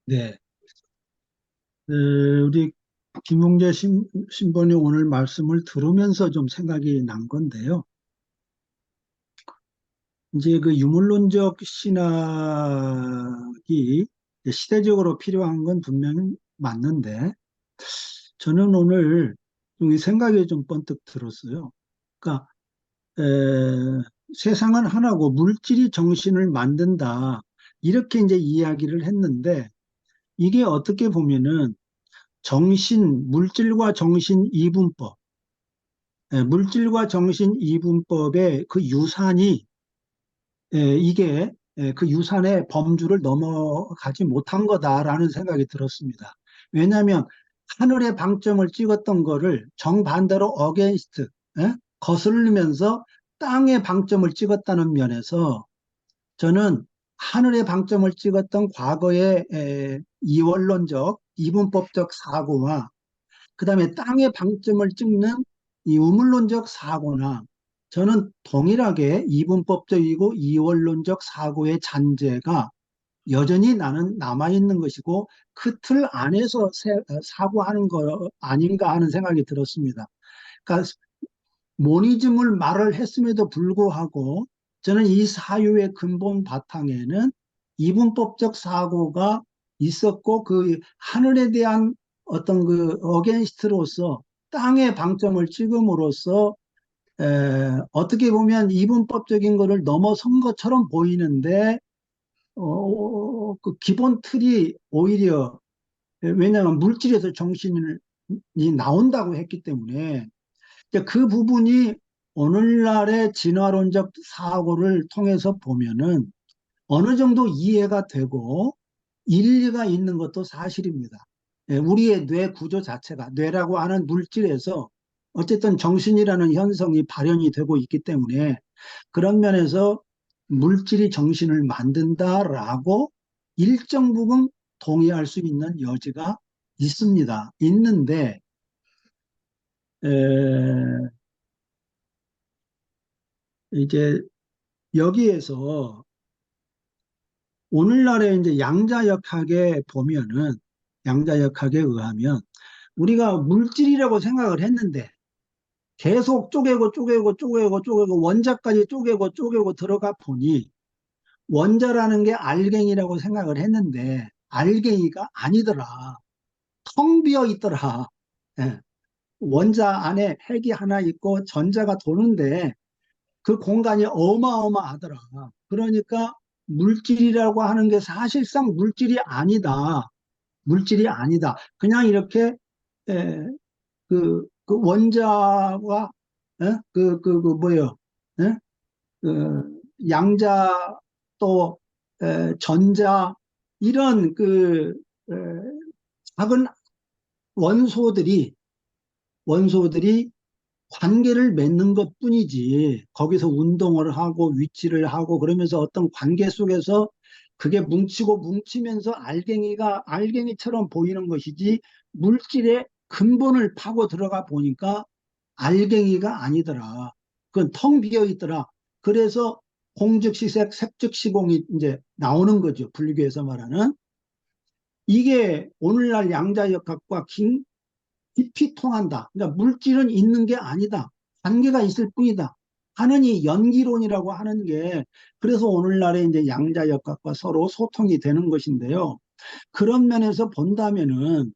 네. 우리 김용재 신부님 오늘 말씀을 들으면서 좀 생각이 난 건데요. 이제 그 유물론적 신학이 시대적으로 필요한 건 분명히 맞는데, 저는 오늘 이 생각이 좀 번뜩 들었어요. 그러니까, 에, 세상은 하나고 물질이 정신을 만든다. 이렇게 이제 이야기를 했는데, 이게 어떻게 보면은 물질과 정신 이분법, 물질과 정신 이분법의 그 유산이, 이게 그 유산의 범주를 넘어가지 못한 거다라는 생각이 들었습니다. 왜냐하면 하늘의 방점을 찍었던 거를 정반대로 어게인스트, 거슬리면서 땅의 방점을 찍었다는 면에서 저는 하늘의 방점을 찍었던 과거의 이원론적, 이분법적 사고와 그다음에 땅의 방점을 찍는 이 우물론적 사고나 저는 동일하게 이분법적이고 이원론적 사고의 잔재가 여전히 나는 남아있는 것이고 그 틀 안에서 사고하는 거 아닌가 하는 생각이 들었습니다. 그러니까 모니즘을 말을 했음에도 불구하고 저는 이 사유의 근본 바탕에는 이분법적 사고가 있었고 그 하늘에 대한 어떤 그 어게인스트로서 땅의 방점을 찍음으로써 어떻게 보면 이분법적인 것을 넘어선 것처럼 보이는데 그 기본 틀이 오히려 왜냐하면 물질에서 정신이 나온다고 했기 때문에 그 부분이 오늘날의 진화론적 사고를 통해서 보면은 어느 정도 이해가 되고 일리가 있는 것도 사실입니다. 우리의 뇌 구조 자체가 뇌라고 하는 물질에서 어쨌든 정신이라는 현성이 발현이 되고 있기 때문에 그런 면에서 물질이 정신을 만든다라고 일정 부분 동의할 수 있는 여지가 있습니다. 있는데 에, 이제 여기에서 오늘날의 이제 양자역학에 보면은 양자역학에 의하면 우리가 물질이라고 생각을 했는데 계속 쪼개고 원자까지 쪼개고 들어가 보니 원자라는 게 알갱이라고 생각을 했는데 알갱이가 아니더라. 텅 비어 있더라. 예. 원자 안에 핵이 하나 있고 전자가 도는데 그 공간이 어마어마하더라. 그러니까 물질이라고 하는 게 사실상 물질이 아니다. 물질이 아니다. 그냥 이렇게 에, 그 원자와 뭐요? 에? 그 양자 또 전자 이런 에, 작은 원소들이 원소들이 관계를 맺는 것뿐이지 거기서 운동을 하고 위치를 하고 그러면서 어떤 관계 속에서 그게 뭉치고 뭉치면서 알갱이가 알갱이처럼 보이는 것이지 물질의 근본을 파고 들어가 보니까 알갱이가 아니더라. 그건 텅 비어 있더라. 그래서 공즉시색 색즉시공이 이제 나오는 거죠. 불교에서 말하는 이게 오늘날 양자역학과 깊이 통한다. 그러니까 물질은 있는 게 아니다. 관계가 있을 뿐이다. 하는 이 연기론이라고 하는 게 그래서 오늘날의 이제 양자역학과 서로 소통이 되는 것인데요. 그런 면에서 본다면은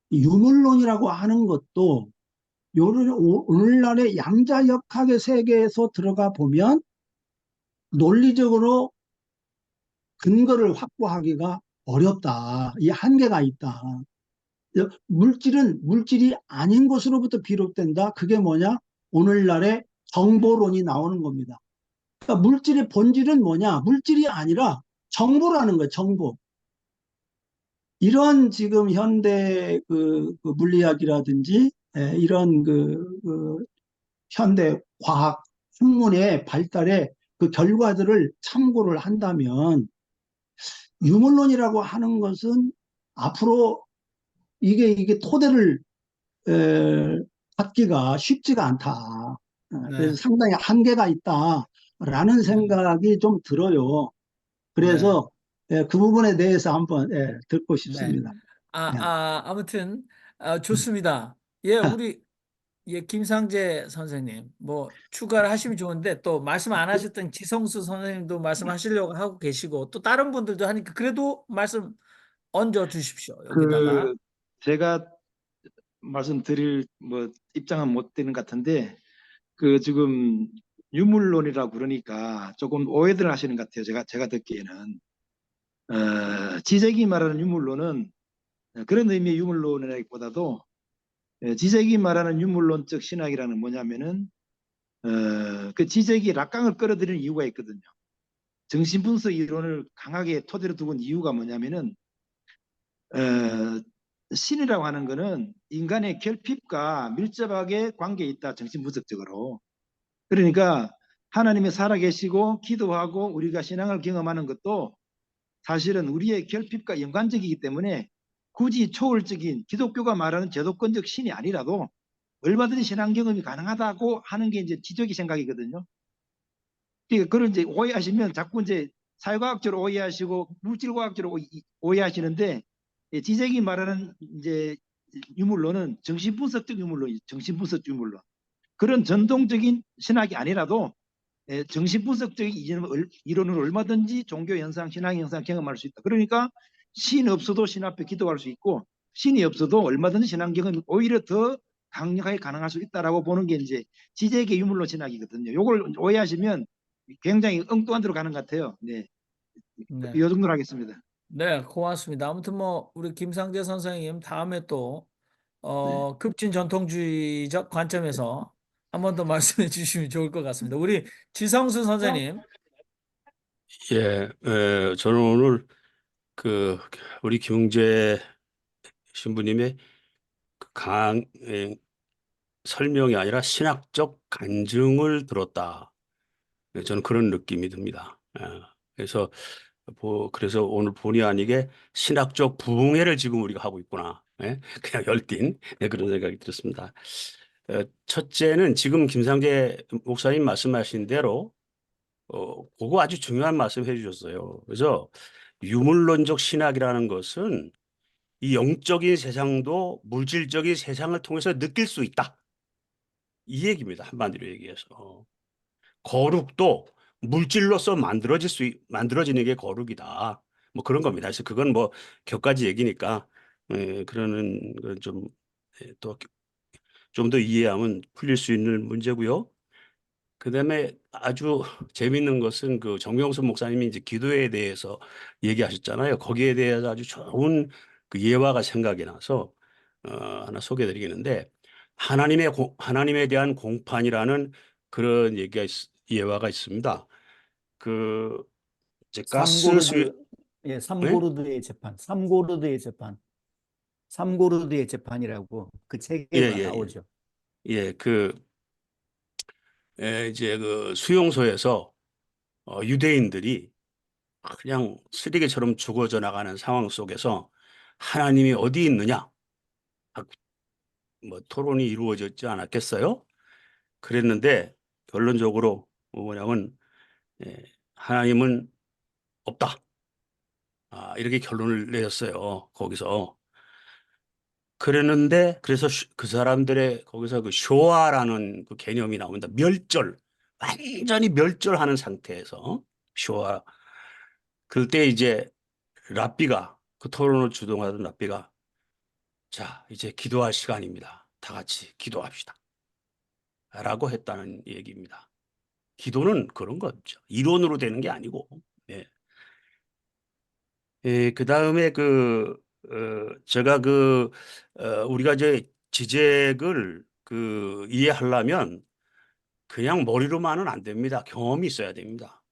유물론이라고 하는 것도 오늘날의 양자역학의 세계에서 들어가 보면 논리적으로 근거를 확보하기가 어렵다. 이 한계가 있다. 물질은 물질이 아닌 것으로부터 비롯된다. 그게 뭐냐? 오늘날의 정보론이 나오는 겁니다. 그러니까 물질의 본질은 뭐냐? 물질이 아니라 정보라는 거예요. 정보. 이런 지금 현대 그 물리학이라든지 이런 그 현대 과학 학문의 발달의 그 결과들을 참고를 한다면 유물론이라고 하는 것은 앞으로 이게 토대를 에, 갖기가 쉽지가 않다. 그래서 네, 상당히 한계가 있다라는 네, 생각이 좀 들어요. 네, 그래서 예, 그 부분에 대해서 한번 예, 듣고 네. 싶습니다. 예. 아무튼 좋습니다. 예, 우리 예, 김상재 선생님, 뭐 추가를 하시면 좋은데 또 말씀 안 하셨던 지성수 선생님도 말씀하시려고 하고 계시고 또 다른 분들도 하니까 그래도 말씀 얹어 주십시오. 여기다가. 그 제가 말씀드릴 뭐 입장은 못 되는 것 같은데 그 지금 유물론이라고 그러니까 조금 오해들 하시는 것 같아요. 제가 듣기에는 지적이 말하는 유물론은 그런 의미의 유물론이라기보다도 지적이 말하는 유물론적 신학이라는 뭐냐면은 그 지적이 락강을 끌어들이는 이유가 있거든요. 정신분석 이론을 강하게 토대로 두고 이유가 뭐냐면은 어, 신이라고 하는 거는 인간의 결핍과 밀접하게 관계에 있다. 정신분석적으로. 그러니까 하나님이 살아계시고 기도하고 우리가 신앙을 경험하는 것도 사실은 우리의 결핍과 연관적이기 때문에 굳이 초월적인 기독교가 말하는 제도권적 신이 아니라도 얼마든지 신앙 경험이 가능하다고 하는 게 이제 지적인 생각이거든요. 그러니까 그걸 이제 오해하시면 자꾸 이제 사회과학적으로 오해하시고 물질과학적으로 오해하시는데 지적이 말하는 이제 유물론은 정신분석적 유물론이죠. 정신분석 유물론. 그런 전통적인 신학이 아니라도 정신분석적인 이론을 얼마든지 종교 현상, 신앙 현상 경험할 수 있다. 그러니까 신 없어도 신 앞에 기도할 수 있고 신이 없어도 얼마든지 신앙 경험이 오히려 더 강력하게 가능할 수 있다라고 보는 게 이제 지적의 유물론 신학이거든요. 이걸 오해하시면 굉장히 엉뚱한 데로 가는 것 같아요. 네, 이 네. 정도로 하겠습니다. 네, 고맙습니다. 아무튼 뭐 우리 김상재 선생님 다음에 또 네. 급진 전통주의적 관점에서 한 번 더 말씀해 주시면 좋을 것 같습니다. 우리 지성수 선생님. 예, 저는 오늘 그 우리 김웅재 신부님의 그 설명이 아니라 신학적 간증을 들었다. 저는 그런 느낌이 듭니다. 그래서 그래서 오늘 본의 아니게 신학적 부흥회를 지금 우리가 하고 있구나. 예? 그냥 열띤 그런 생각이 들었습니다. 첫째는 지금 김상재 목사님 말씀하신 대로 그거 아주 중요한 말씀 해주셨어요. 그래서 유물론적 신학이라는 것은 이 영적인 세상도 물질적인 세상을 통해서 느낄 수 있다. 이 얘기입니다. 한마디로 얘기해서. 거룩도 물질로서 만들어지는 게 거룩이다. 뭐 그런 겁니다. 그래서 그건 뭐 격가지 얘기니까 그러는 건 좀 또 좀 더 이해하면 풀릴 수 있는 문제고요. 그다음에 아주 재밌는 것은 그 정명선 목사님이 이제 기도에 대해서 얘기하셨잖아요. 거기에 대해서 아주 좋은 그 예화가 생각이 나서 하나 소개해드리겠는데 하나님에 대한 공판이라는 그런 예화가 있습니다. 그 이제 가스 수요. 삼고르드, 예, 네? 삼고르드의 재판, 삼고르드의 재판, 삼고르드의 재판이라고 그 예, 책에도 예, 예. 나오죠. 예, 이제 그 수용소에서 유대인들이 그냥 쓰레기처럼 죽어져 나가는 상황 속에서 하나님이 어디 있느냐? 뭐 토론이 이루어졌지 않았겠어요? 그랬는데 결론적으로 뭐냐면 예, 하나님은 없다. 이렇게 결론을 내렸어요. 거기서. 그랬는데 그래서 그 사람들의 거기서 그 쇼아라는 그 개념이 나옵니다. 멸절. 완전히 멸절하는 상태에서 쇼아. 그때 이제 랍비가 그 토론을 주동하던 랍비가 자, 이제 기도할 시간입니다. 다 같이 기도합시다. 라고 했다는 얘기입니다. 기도는 그런 거죠. 이론으로 되는 게 아니고. 네. 그 다음에 제가 우리가 이제 지적을 이해하려면 그냥 머리로만은 안 됩니다. 경험이 있어야 됩니다.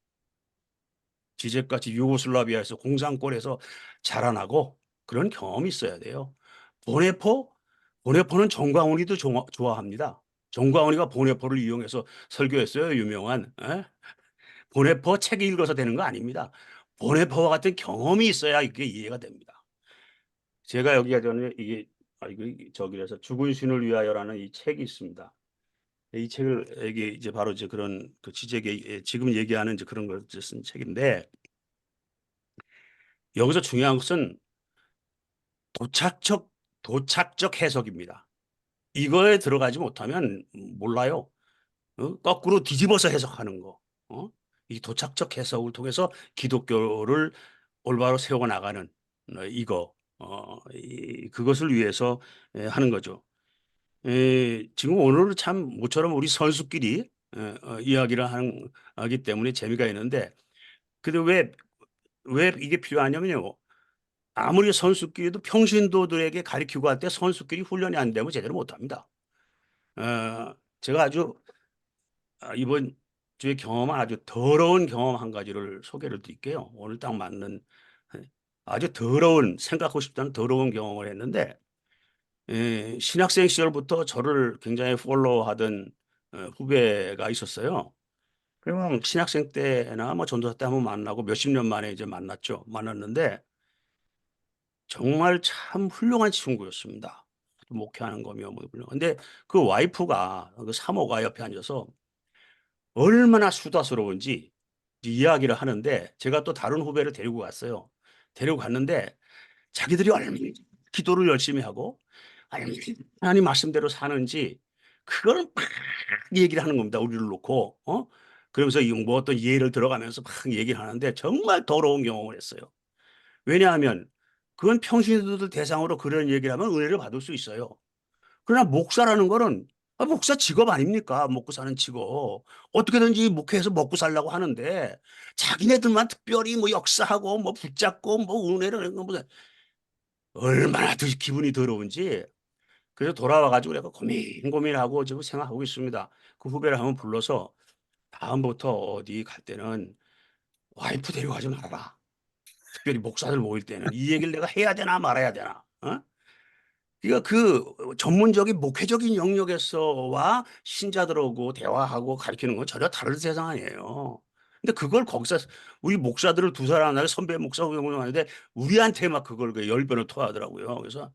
지적같이 유고슬라비아에서 공산골에서 자라나고 그런 경험이 있어야 돼요. 보네포? 보네포는 정광훈이도 좋아합니다. 정광훈이가 보네포를 이용해서 설교했어요. 유명한. 보네포 책 읽어서 되는 거 아닙니다. 보네포와 같은 경험이 있어야 이게 이해가 됩니다. 제가 여기가 전에 이게 저기라서 죽은 신을 위하여라는 이 책이 있습니다. 이 책을 이게 이제 바로 이제 그런 그 지금 얘기하는 이제 그런 걸 쓴 책인데 여기서 중요한 것은 도착적 해석입니다. 이거에 들어가지 못하면 몰라요. 거꾸로 뒤집어서 해석하는 거. 이 도착적 해석을 통해서 기독교를 올바로 세워 나가는 이거 그것을 위해서 하는 거죠. 지금 오늘은 참 모처럼 우리 선수끼리 이야기를 하기 때문에 재미가 있는데 근데 왜 이게 필요하냐면요. 아무리 선수끼리도 평신도들에게 가르치고 할 때 선수끼리 훈련이 안 되면 제대로 못합니다. 제가 아주 이번 주에 경험한 아주 더러운 경험 한 가지를 소개를 드릴게요. 오늘 딱 맞는 아주 더러운 생각하고 싶다는 더러운 경험을 했는데 신학생 시절부터 저를 굉장히 팔로우하던 후배가 있었어요. 그러면 신학생 때나 뭐 전도사 때 한번 만나고 몇십 년 만에 이제 만났는데 정말 참 훌륭한 친구였습니다. 목회하는 거며 뭐 훌륭. 근데 그 와이프가 그 사모가 옆에 앉아서 얼마나 수다스러운지 이야기를 하는데 제가 또 다른 후배를 데리고 갔어요. 데리고 갔는데 자기들이 얼마나 기도를 열심히 하고 하나님 말씀대로 사는지 그걸 막 얘기를 하는 겁니다. 우리를 놓고 그러면서 뭐 어떤 예를 들어가면서 막 얘기를 하는데 정말 더러운 경험을 했어요. 왜냐하면 그건 평신도들 대상으로 그런 얘기를 하면 은혜를 받을 수 있어요. 그러나 목사라는 거는 목사 직업 아닙니까? 먹고 사는 직업. 어떻게든지 목회해서 먹고 살려고 하는데 자기네들만 특별히 뭐 역사하고 뭐 붙잡고 뭐 은혜를 하는 거 무슨 얼마나 더 기분이 더러운지. 그래서 돌아와가지고 내가 고민하고 지금 생각하고 있습니다. 그 후배를 한번 불러서 다음부터 어디 갈 때는 와이프 데려가지 말아라. 특별히 목사들 모일 때는 이 얘기를 내가 해야 되나 말아야 되나. 그러니까 그 전문적인 목회적인 영역에서와 신자들하고 대화하고 가르치는 건 전혀 다른 세상 아니에요. 근데 그걸 거기서 우리 목사들을 두 사람 하나 선배 목사 하는데 우리한테 막 그걸 열변을 토하더라고요. 그래서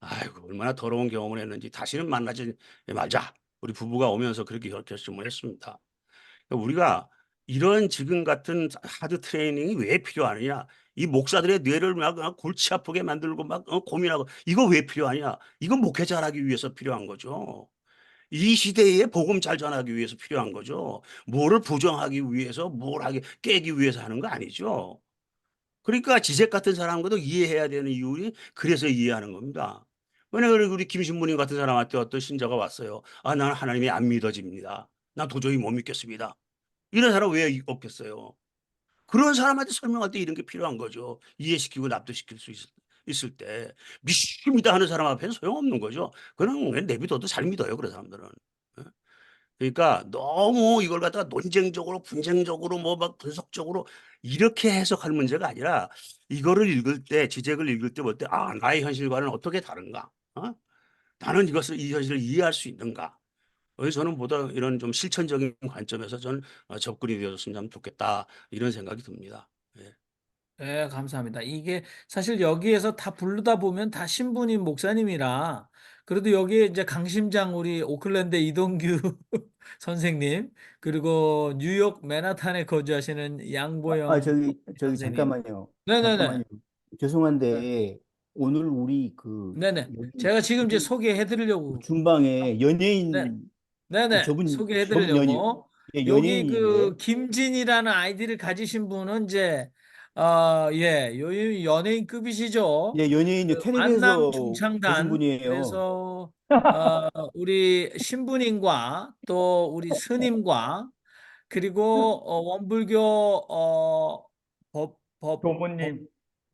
아이고 얼마나 더러운 경험을 했는지 다시는 만나지 말자. 우리 부부가 오면서 그렇게 결심을 했습니다. 그러니까 우리가 이런 지금 같은 하드 트레이닝이 왜 필요하느냐? 이 목사들의 뇌를 막 골치 아프게 만들고 막 고민하고 이거 왜 필요하냐? 이건 목회 잘하기 위해서 필요한 거죠. 이 시대에 복음 잘 전하기 위해서 필요한 거죠. 뭐를 부정하기 위해서 깨기 위해서 하는 거 아니죠. 그러니까 지색 같은 사람과도 이해해야 되는 이유는 그래서 이해하는 겁니다. 왜냐면 우리 김신부님 같은 사람한테 어떤 신자가 왔어요. 나는 하나님이 안 믿어집니다. 나 도저히 못 믿겠습니다. 이런 사람 왜 없겠어요? 그런 사람한테 설명할 때 이런 게 필요한 거죠. 이해시키고 납득시킬 수 있을 때. 믿습니다 하는 사람 앞에는 소용없는 거죠. 그는 그냥 내비둬도 잘 믿어요. 그런 사람들은. 예? 그러니까 너무 이걸 갖다가 논쟁적으로 분쟁적으로 뭐 막 분석적으로 이렇게 해석할 문제가 아니라 이거를 읽을 때 지적을 읽을 때 볼 때 나의 현실과는 어떻게 다른가? 나는 이 현실을 이해할 수 있는가? 그래서 저는 보다 이런 좀 실천적인 관점에서 저는 접근이 되었으면 좋겠다 이런 생각이 듭니다. 예. 네, 감사합니다. 이게 사실 여기에서 다 부르다 보면 다 신부님 목사님이라 그래도 여기에 이제 강심장 우리 오클랜드 이동규 선생님 그리고 뉴욕 맨하탄에 거주하시는 양보영 저기 선생님. 잠깐만요. 네네네. 잠깐만요. 죄송한데 오늘 우리 그 네네. 여기 제가 지금 이제 소개해 드리려고. 중방에 네. 연예인 네네. 소개해 드리려고. 여기 그 연예인인데 김진이라는 아이디를 가지신 분은 이제 예, 요 연예인급이시죠. 연예인 그 만남 텔레비에서 보신 중창단. 분이에요. 그래서 우리 신부님과 또 우리 스님과 그리고 원불교 법 교무님,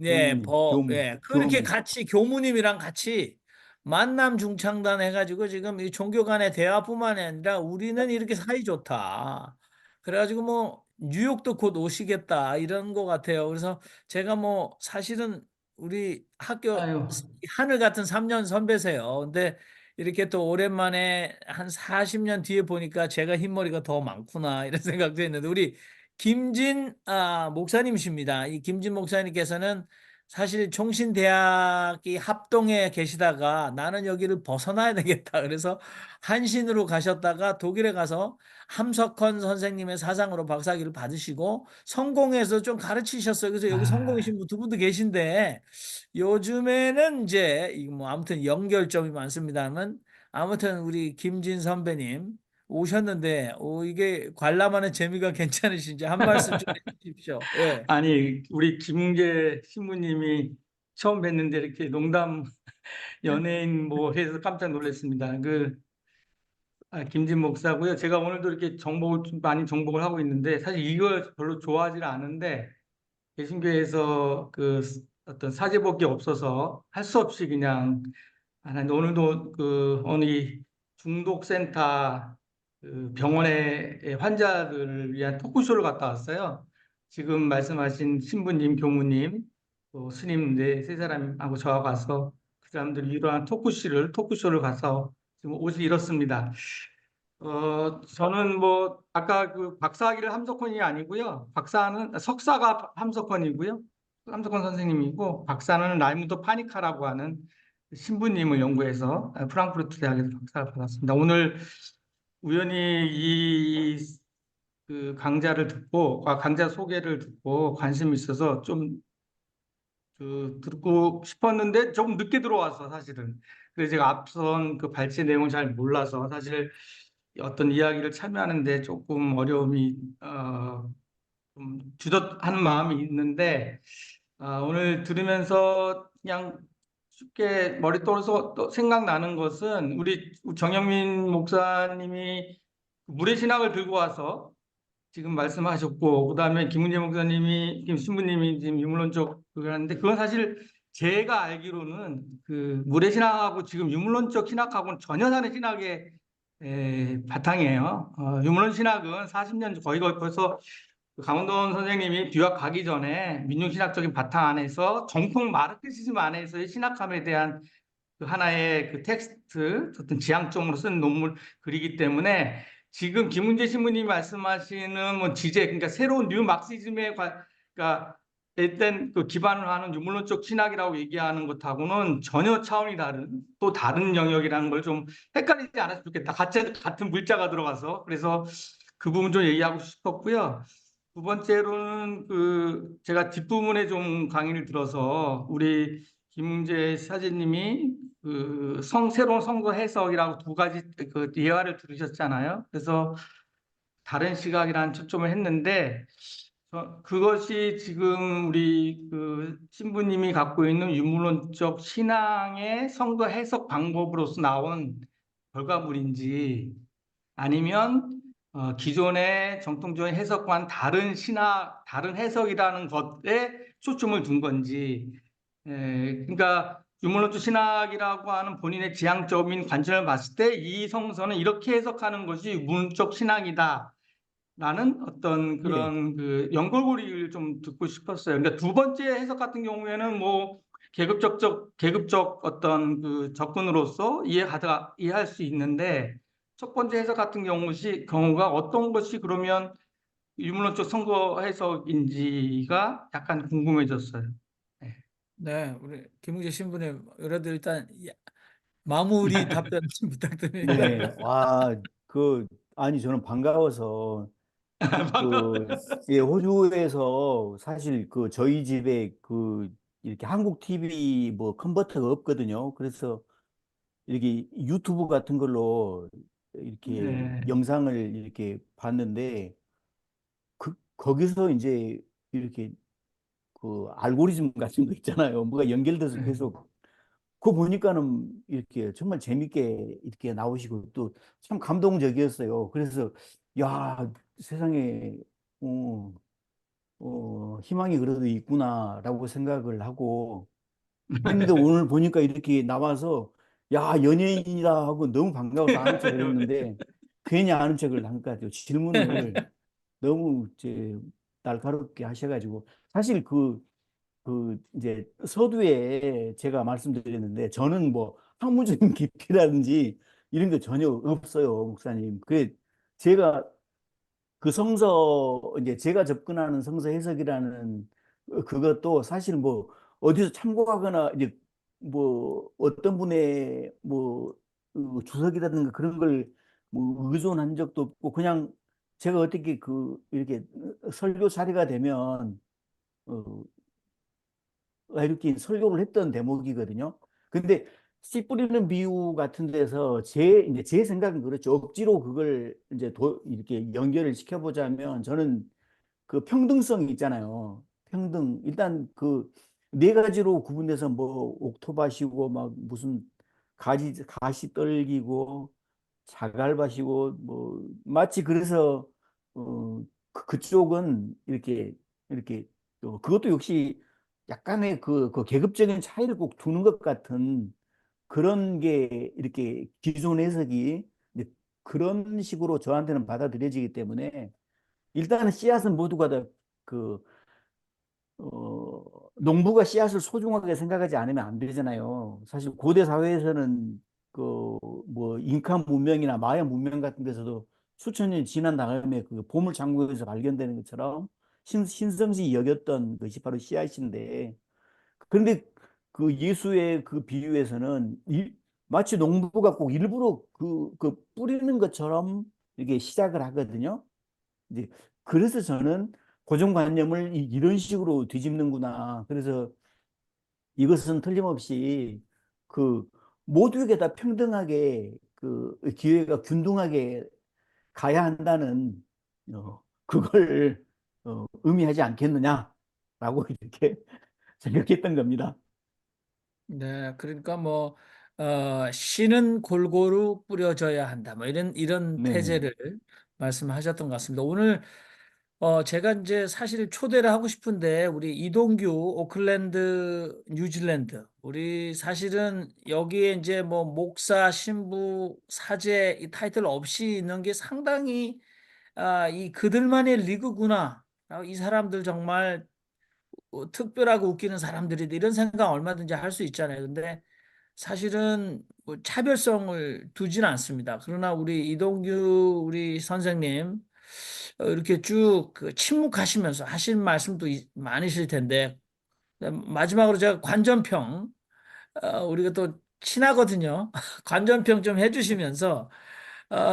예, 교무 그렇게 교무 같이 교무님이랑 같이 만남 중창단 해가지고 지금 이 종교 간의 대화뿐만 아니라 우리는 이렇게 사이 좋다. 그래가지고 뭐 뉴욕도 곧 오시겠다 이런 것 같아요. 그래서 제가 뭐 사실은 우리 학교 아유, 하늘 같은 3년 선배세요. 근데 이렇게 또 오랜만에 한 40년 뒤에 보니까 제가 흰머리가 더 많구나 이런 생각도 했는데 우리 김진 목사님이십니다. 이 김진 목사님께서는 사실 총신대학이 합동에 계시다가 나는 여기를 벗어나야 되겠다. 그래서 한신으로 가셨다가 독일에 가서 함석헌 선생님의 사상으로 박사학위를 받으시고 성공해서 좀 가르치셨어요. 그래서 여기 아, 성공이신 분 두 분도 계신데 요즘에는 이제 뭐 아무튼 연결점이 많습니다만 아무튼 우리 김진 선배님 오셨는데 이게 관람하는 재미가 괜찮으신지 한 말씀 좀 해주십시오. 예. 아니, 우리 김웅재 신부님이 처음 뵀는데 이렇게 농담 연예인 뭐 해서 깜짝 놀랐습니다. 김진 목사고요. 제가 오늘도 이렇게 많이 정복을 하고 있는데 사실 이걸 별로 좋아하지 않은데 개신교에서 어떤 사제복이 없어서 할 수 없이 그냥 하는데 오늘도 어느 중독센터 병원의 환자들을 위한 토크쇼를 갔다 왔어요. 지금 말씀하신 신부님, 교무님, 또 스님 세 사람하고 저하고 가서 그 사람들 위로한 토크쇼를 가서 지금 옷을 입었습니다. 저는 뭐 아까 박사학위를 함석헌이 아니고요. 석사가 함석헌이고요. 함석헌 선생님이고 박사는 라이무더 파니카라고 하는 신부님을 연구해서 프랑크푸르트 대학에서 박사를 받았습니다. 오늘 우연히 강좌를 듣고 강좌 소개를 듣고 관심이 있어서 좀 듣고 싶었는데 조금 늦게 들어와서 사실은 그래서 제가 앞선 발제 내용을 잘 몰라서 사실 어떤 이야기를 참여하는데 조금 어려움이 좀 주저하는 마음이 있는데 오늘 들으면서 그냥 쉽게 머리 떠올려서 또 생각나는 것은 우리 정영민 목사님이 물의 신학을 들고 와서 지금 말씀하셨고 그다음에 김은재 목사님이 김 신부님이 지금 유물론적 그걸 하는데 그건 사실 제가 알기로는 물의 신학하고 지금 유물론적 신학하고는 전혀 다른 신학의 바탕이에요. 유물론 신학은 40년 거의 벌써 강원돈 선생님이 유학 가기 전에 민중신학적인 바탕 안에서 정통 마르크시즘 안에서의 신학함에 대한 하나의 텍스트, 어떤 지향점으로 쓴 논문 글이기 때문에 지금 김은재 신부님이 말씀하시는 뭐 지제, 그러니까 새로운 뉴 마르크시즘에 그러니까 일단 기반을 하는 유물론적 신학이라고 얘기하는 것하고는 전혀 차원이 다른 또 다른 영역이라는 걸 좀 헷갈리지 않았으면 좋겠다. 같은 물자가 들어가서 그래서 그 부분 좀 얘기하고 싶었고요. 두 번째로는 제가 뒷부분에 좀 강의를 들어서 우리 김웅재 사제님이 새로운 성서 해석이라고 두 가지 예화를 들으셨잖아요. 그래서 다른 시각이라는 초점을 했는데 그것이 지금 우리 신부님이 갖고 있는 유물론적 신앙의 성서 해석 방법으로서 나온 결과물인지 아니면 기존의 정통적인 해석과는 다른 해석이라는 것에 초점을 둔 건지, 그러니까 유물론적 신학이라고 하는 본인의 지향적인 관점을 봤을 때 이 성서는 이렇게 해석하는 것이 유물론적 신학이다라는 어떤 예. 그런 연결고리를 좀 듣고 싶었어요. 그러니까 두 번째 해석 같은 경우에는 뭐 계급적 어떤 접근으로서 이해할 수 있는데. 첫 번째 해석 같은 경우가 어떤 것이 그러면 유물론적 선거 해석인지가 약간 궁금해졌어요. 네. 네, 우리 김웅재 신부님, 그래도 일단 마무리 답변 좀 부탁드립니다. 네. 아니, 저는 반가워서, 반가워요. 호주에서 사실 저희 집에 이렇게 한국 TV 뭐 컨버터가 없거든요. 그래서 이렇게 유튜브 같은 걸로 이렇게 네. 영상을 이렇게 봤는데, 거기서 이제 이렇게 알고리즘 같은 거 있잖아요. 뭐가 연결돼서 네. 계속 그거 보니까는 이렇게 정말 재밌게 이렇게 나오시고 또 참 감동적이었어요. 그래서 야, 세상에 어, 희망이 그래도 있구나라고 생각을 하고 했는데 오늘 보니까 이렇게 나와서 야, 연예인이다 하고 너무 반가워서 아는 척을 했는데 괜히 아는 척을 한 것 같아요. 질문을 너무 날카롭게 하셔가지고 사실 이제 서두에 제가 말씀드렸는데 저는 뭐 학문적인 깊이라든지 이런 게 전혀 없어요, 목사님. 제가 성서 이제 제가 접근하는 성서 해석이라는 그것도 사실 뭐 어디서 참고하거나 이제 뭐 어떤 분의 뭐 주석이라든가 그런 걸 뭐 의존한 적도 없고 그냥 제가 어떻게 그 이렇게 설교 자리가 되면 어, 이렇게 설교를 했던 대목이거든요. 근데 씨 뿌리는 비유 같은 데서 이제 제 생각은 그렇죠. 억지로 그걸 이제 이렇게 연결을 시켜보자면 저는 그 평등성 있잖아요. 평등. 일단 그 네 가지로 구분돼서 뭐 옥토밭이고 막 무슨 가시 떨기고 자갈밭이고 뭐 마치 그래서 그쪽은 이렇게 그것도 역시 약간의 그 계급적인 차이를 꼭 두는 것 같은 그런 게 이렇게 기존 해석이 이제 그런 식으로 저한테는 받아들여지기 때문에 일단은 씨앗은 모두가 다그 농부가 씨앗을 소중하게 생각하지 않으면 안 되잖아요. 사실 고대 사회에서는 그 뭐 잉카 문명이나 마야 문명 같은 데서도 수천 년이 지난 다음에 그 보물 창고에서 발견되는 것처럼 신성시 여겼던 것이 바로 씨앗인데 그런데 그 예수의 그 비유에서는 마치 농부가 꼭 일부러 그 뿌리는 것처럼 이게 시작을 하거든요. 이제 그래서 저는 고정관념을 이런 식으로 뒤집는구나. 그래서 이것은 틀림없이 그 모두에게 다 평등하게 그 기회가 균등하게 가야 한다는 그걸 의미하지 않겠느냐라고 이렇게 생각했던 겁니다. 네, 그러니까 뭐 씨는 골고루 뿌려져야 한다. 뭐 이런 네, 태제를 말씀하셨던 것 같습니다. 오늘 제가 이제 사실 초대를 하고 싶은데 우리 이동규 오클랜드 뉴질랜드 우리 사실은 여기에 이제 뭐 목사 신부 사제 이 타이틀 없이 있는 게 상당히 이 그들만의 리그구나. 이 사람들 정말 특별하고 웃기는 사람들이 이런 생각 얼마든지 할 수 있잖아요. 근데 사실은 뭐 차별성을 두진 않습니다. 그러나 우리 이동규 우리 선생님 이렇게 쭉그 침묵하시면서 하신 말씀도 많으실 텐데 마지막으로 제가 관전평 우리가 또 친하거든요. 관전평 좀 해주시면서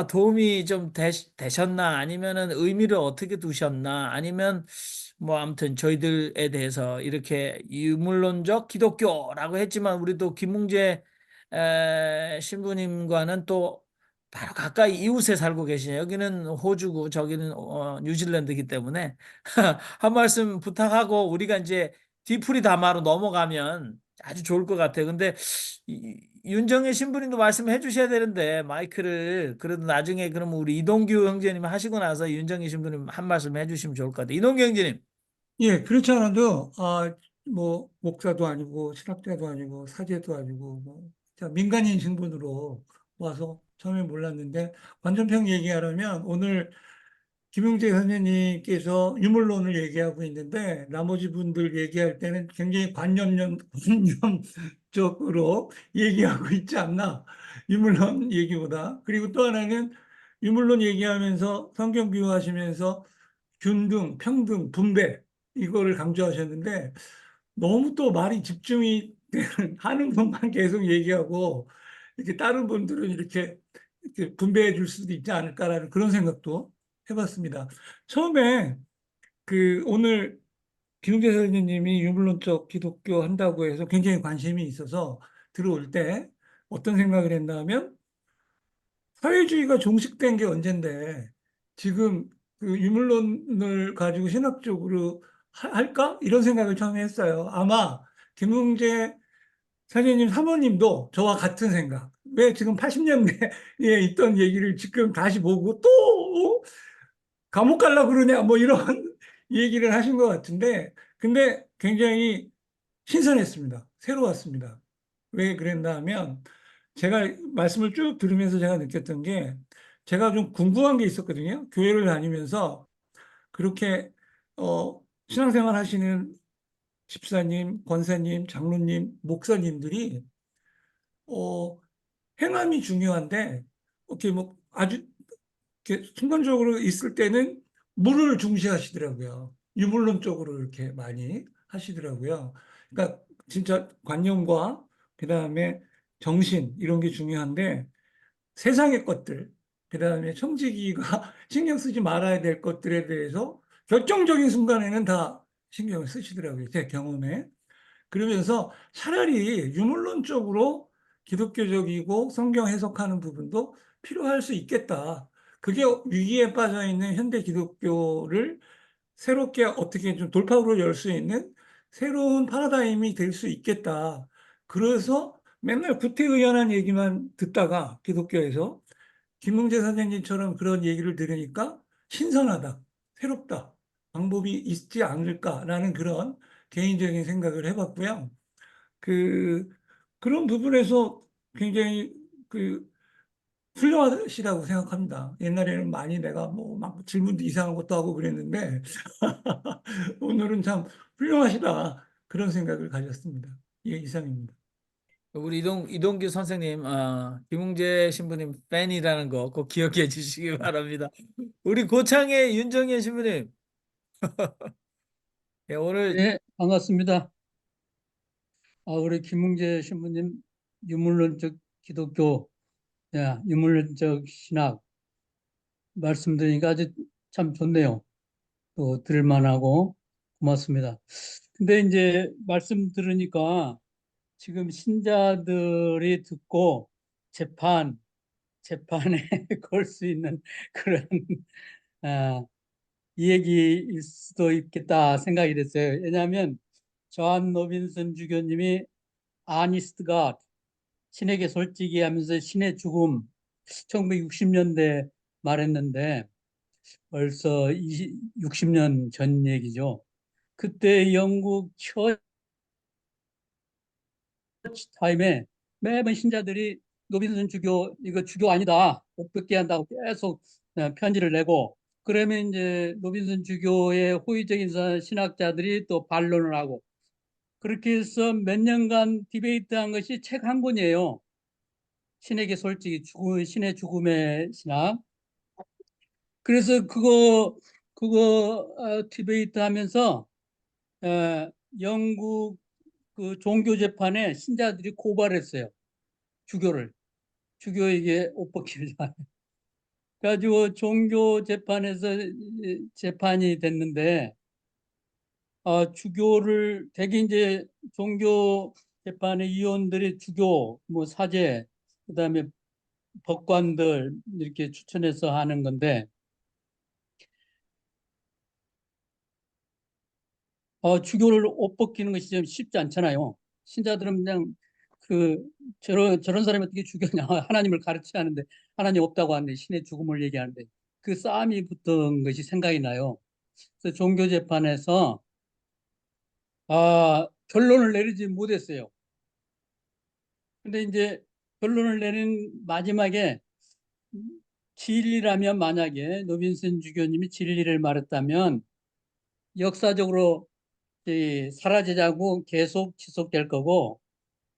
도움이 좀 되셨나 아니면은 의미를 어떻게 두셨나 아니면 뭐 아무튼 저희들에 대해서 이렇게 유물론적 기독교라고 했지만 우리도 김웅재 신부님과는 또 바로 가까이 이웃에 살고 계시네요. 여기는 호주고 저기는 뉴질랜드이기 때문에 한 말씀 부탁하고 우리가 이제 뒤풀이 담화로 넘어가면 아주 좋을 것 같아요. 근데 윤정혜 신부님도 말씀해 주셔야 되는데 마이크를 그래도 나중에 그러면 우리 이동규 형제님 하시고 나서 윤정혜 신부님 한 말씀 해주시면 좋을 것 같아요. 이동규 형제님. 예, 그렇지 않아도, 뭐, 목사도 아니고, 신학자도 아니고, 사제도 아니고, 뭐, 자, 민간인 신분으로 와서 처음에 몰랐는데, 완전평 얘기하려면 오늘 김용재 선생님께서 유물론을 얘기하고 있는데, 나머지 분들 얘기할 때는 굉장히 관념적으로 얘기하고 있지 않나. 유물론 얘기보다. 그리고 또 하나는 유물론 얘기하면서 성경 비유하시면서 균등, 평등, 분배 이거를 강조하셨는데 너무 또 말이 집중이 하는 분만 계속 얘기하고 이렇게 다른 분들은 이렇게 분배해 줄 수도 있지 않을까라는 그런 생각도 해봤습니다. 처음에 그 오늘 김웅재 선생님이 유물론적 기독교 한다고 해서 굉장히 관심이 있어서 들어올 때 어떤 생각을 했나 하면 사회주의가 종식된 게 언젠데 지금 그 유물론을 가지고 신학적으로 할까? 이런 생각을 처음에 했어요. 아마 김웅재 선생님 사모님도 저와 같은 생각. 왜 지금 80년대에 있던 얘기를 지금 다시 보고 또 감옥 갈라 그러냐? 뭐 이런 얘기를 하신 것 같은데 근데 굉장히 신선했습니다. 새로웠습니다. 왜 그랬나 하면 제가 말씀을 쭉 들으면서 제가 느꼈던 게 제가 좀 궁금한 게 있었거든요. 교회를 다니면서 그렇게 신앙생활 하시는 집사님, 권사님, 장로님, 목사님들이 어, 행함이 중요한데 이렇게 뭐 아주 이렇게 순간적으로 있을 때는 물을 중시하시더라고요. 유물론적으로 이렇게 많이 하시더라고요. 그러니까 진짜 관념과 그다음에 정신 이런 게 중요한데 세상의 것들, 그다음에 청지기가 신경 쓰지 말아야 될 것들에 대해서 결정적인 순간에는 다 신경을 쓰시더라고요. 제 경험에. 그러면서 차라리 유물론적으로 기독교적이고 성경 해석하는 부분도 필요할 수 있겠다. 그게 위기에 빠져 있는 현대 기독교를 새롭게 어떻게 좀 돌파구를 열 수 있는 새로운 파라다임이 될 수 있겠다. 그래서 맨날 구태의연한 얘기만 듣다가 기독교에서 김웅재 선생님처럼 그런 얘기를 들으니까 신선하다, 새롭다, 방법이 있지 않을까라는 그런 개인적인 생각을 해봤고요. 그, 그런 부분에서 굉장히 그 훌륭하시다고 생각합니다. 옛날에는 많이 내가 뭐 막 질문도 이상한 것도 하고 그랬는데 오늘은 참 훌륭하시다 그런 생각을 가졌습니다. 예, 이상입니다. 우리 이동규 선생님, 김웅재 신부님 팬이라는 거 꼭 기억해 주시기 바랍니다. 우리 고창의 윤정현 신부님, 예, 오늘 네, 반갑습니다. 우리 김웅재 신부님 유물론적 기독교, 유물론적 신학 말씀드리니까 아주 참 좋네요. 또 들을만하고 고맙습니다. 근데 이제 말씀 들으니까 지금 신자들이 듣고 재판에 걸 수 있는 그런 아, 이 얘기일 수도 있겠다 생각이 됐어요. 왜냐하면 저한 노빈슨 주교님이 아니스트 갓, 신에게 솔직히 하면서 신의 죽음 1960년대 말했는데 벌써 60년 전 얘기죠. 그때 영국 처치 타임에 매번 신자들이 노빈슨 주교 이거 주교 아니다 못 뵙게 한다고 계속 편지를 내고 그러면 이제 노빈슨 주교의 호의적인 신학자들이 또 반론을 하고 그렇게 해서 몇 년간 디베이트한 것이 책 한 권이에요. 신에게 솔직히 신의 죽음의 신학. 그래서 그거 디베이트 하면서 영국 그 종교 재판에 신자들이 고발했어요. 주교에게 옷 벗기를. 가지고 종교 재판에서 재판이 됐는데 주교를 대개 이제 종교 재판의 위원들이 주교, 뭐 사제, 그다음에 법관들 이렇게 추천해서 하는 건데 주교를 옷 벗기는 것이 좀 쉽지 않잖아요. 신자들은 그냥 저런 사람이 어떻게 주교냐 하나님을 가르치지 않는데 하나님 없다고 하는데 신의 죽음을 얘기하는데 그 싸움이 붙은 것이 생각이 나요. 그래서 종교 재판에서 결론을 내리지 못했어요. 근데 이제 결론을 내린 마지막에 진리라면 만약에 노빈슨 주교님이 진리를 말했다면 역사적으로 사라지자고 계속 지속될 거고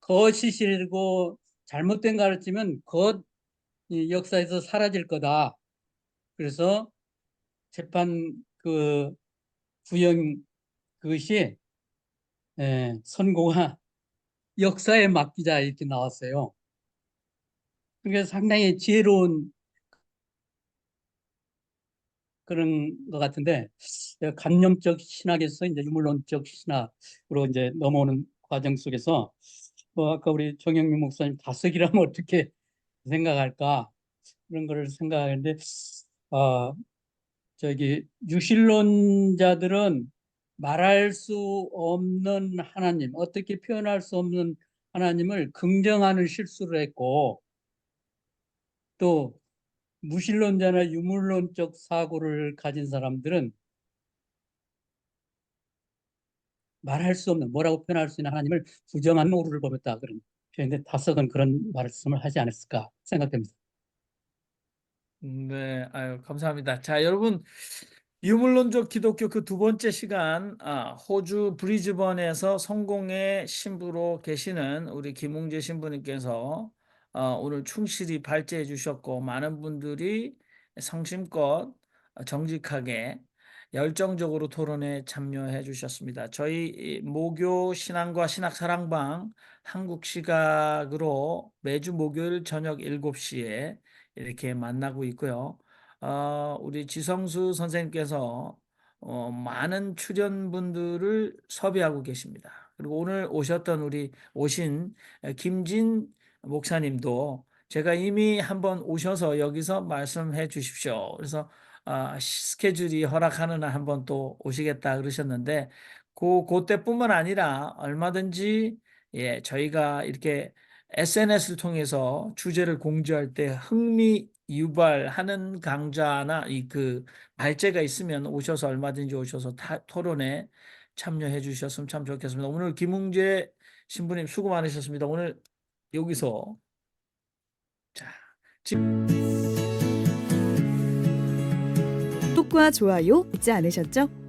거짓이고 잘못된 가르치면 이 역사에서 사라질 거다. 그래서 재판 구형 그것이 선고가 역사에 맡기자 이렇게 나왔어요. 그러니까 상당히 지혜로운 그런 것 같은데 관념적 신학에서 이제 유물론적 신학으로 이제 넘어오는 과정 속에서 아까 우리 정영민 목사님 다섯이라면 어떻게 생각할까 그런 거를 생각하는데 유실론자들은 말할 수 없는 하나님, 어떻게 표현할 수 없는 하나님을 긍정하는 실수를 했고 또 무신론자나 유물론적 사고를 가진 사람들은 말할 수 없는 뭐라고 표현할 수 있는 하나님을 부정한 오류를 범했다 그런 표현인데 다섯은 그런 말씀을 하지 않았을까 생각됩니다. 네, 아유, 감사합니다. 자, 여러분, 유물론적 기독교 그 두 번째 시간, 호주 브리즈번에서 성공의 신부로 계시는 우리 김웅재 신부님께서 오늘 충실히 발제해 주셨고, 많은 분들이 성심껏 정직하게 열정적으로 토론에 참여해 주셨습니다. 저희 이 모교 신앙과 신학사랑방 한국 시각으로 매주 목요일 저녁 7시에 이렇게 만나고 있고요. 우리 지성수 선생님께서 많은 출연분들을 섭외하고 계십니다. 그리고 오늘 오신 김진 목사님도 제가 이미 한번 오셔서 여기서 말씀해 주십시오. 그래서 스케줄이 허락하는 한 한번 또 오시겠다 그러셨는데 그때뿐만 아니라 얼마든지 저희가 이렇게 SNS를 통해서 주제를 공지할 때 흥미 유발하는 강좌나 그 발제가 있으면 오셔서 얼마든지 오셔서 토론에 참여해 주셨으면 참 좋겠습니다. 오늘 김웅재 신부님 수고 많으셨습니다. 오늘 여기서 자. 구독과 좋아요 잊지 않으셨죠?